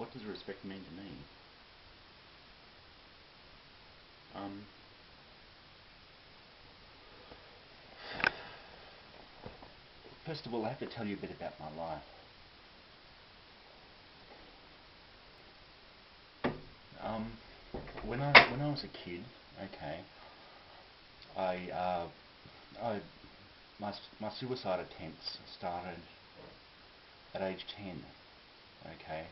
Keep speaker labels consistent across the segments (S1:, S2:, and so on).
S1: What does respect mean to me? First of all, I have to tell you a bit about my life. When I was a kid, okay, I my suicide attempts started at age 10. Okay,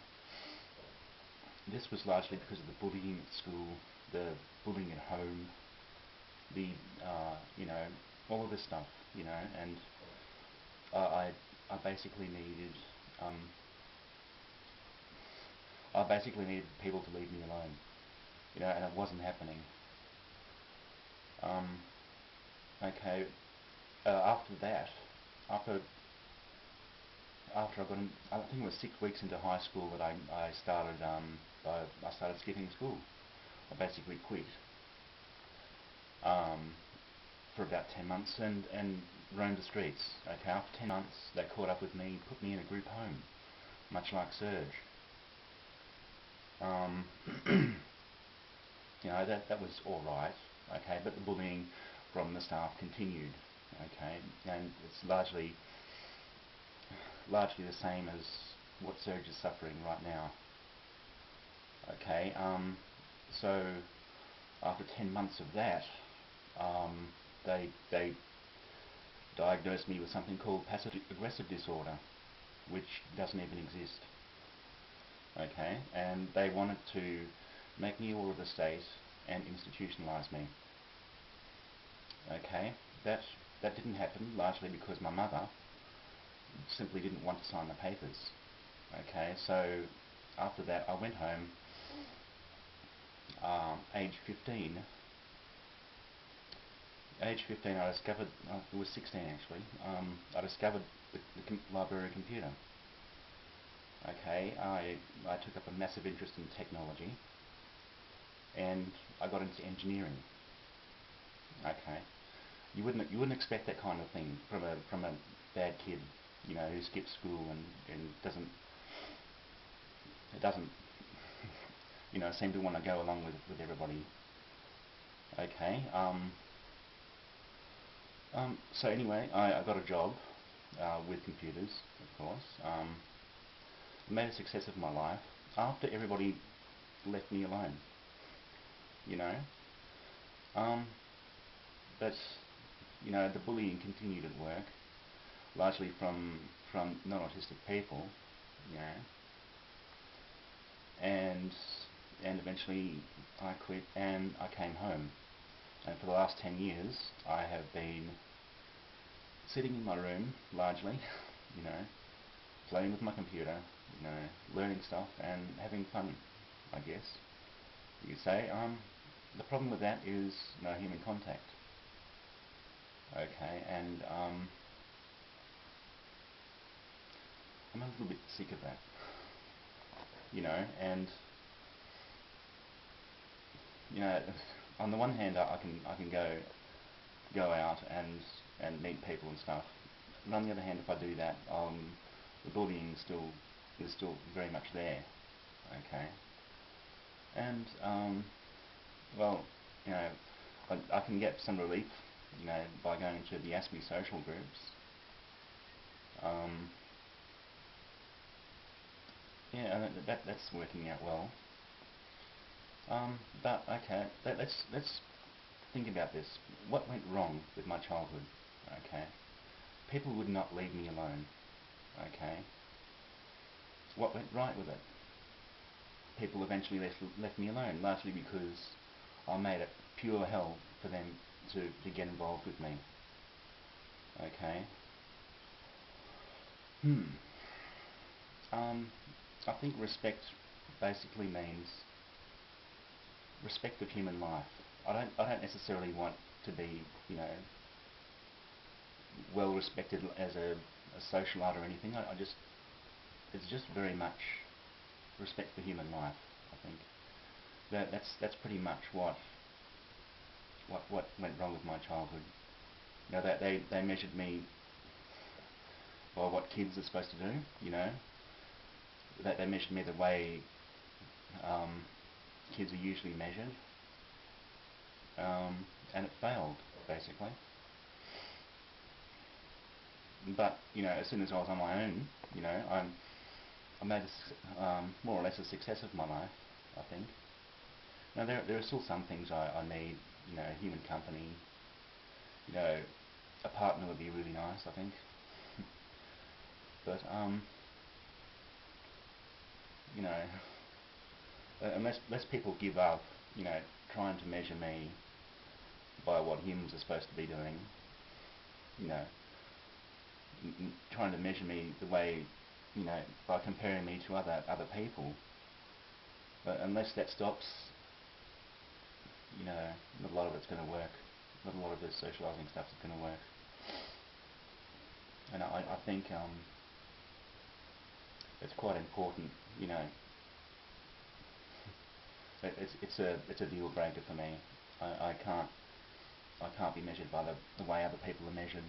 S1: this was largely because of the bullying at school, the bullying at home, the all of this stuff, and I basically needed I basically needed people to leave me alone, and it wasn't happening. Um, okay, after that, after after I got in, I think it was 6 weeks into high school that I started I started skipping school. I basically quit for about 10 months and roamed the streets. Okay, after 10 months they caught up with me, put me in a group home, much like Surge. Um, that was all right. Okay, but the bullying from the staff continued. Okay, and it's largely the same as what Surge is suffering right now. Okay, so after 10 months of that, they diagnosed me with something called passive-aggressive disorder, which doesn't even exist. Okay, and they wanted to make me all of the state and institutionalise me. Okay, that didn't happen, largely because my mother simply didn't want to sign the papers. Okay, so after that I went home, age 15 I discovered, it was 16 actually, I discovered the library computer. Okay, I took up a massive interest in technology, and I got into engineering. Okay, you wouldn't expect that kind of thing from a bad kid, who skips school and doesn't seem to want to go along with everybody. Okay, so anyway, I got a job with computers, of course. Made a success of my life after everybody left me alone. But the bullying continued at work, largely from non-autistic people, and eventually I quit and I came home. And for the last 10 years I have been sitting in my room, largely, playing with my computer, learning stuff and having fun, I guess you could say. The problem with that is no human contact. Okay, and I'm a little bit sick of that, and on the one hand I can go out and meet people and stuff, and on the other hand, if I do that, the bullying is still very much there. Okay, and well, I can get some relief, by going to the ASME social groups. Yeah, and that's working out well. But okay, let's think about this. What went wrong with my childhood? Okay, people would not leave me alone. Okay, what went right with it? People eventually left me alone, largely because I made it pure hell for them to get involved with me. Okay. I think respect basically means respect of human life. I don't necessarily want to be, well respected as a socialite or anything. It's just very much respect for human life. I think that's pretty much what went wrong with my childhood. That they measured me by what kids are supposed to do. That they measured me the way kids are usually measured, and it failed basically. But as soon as I was on my own, I made more or less a success of my life, I think. Now there are still some things I need, human company, a partner would be really nice, I think. But you know, unless people give up, trying to measure me by what humans are supposed to be doing, you know, trying to measure me the way, by comparing me to other people. But unless that stops, not a lot of it's going to work. Not a lot of this socialising stuff is going to work. And I think it's quite important, it's a deal breaker for me. I can't be measured by the way other people are measured,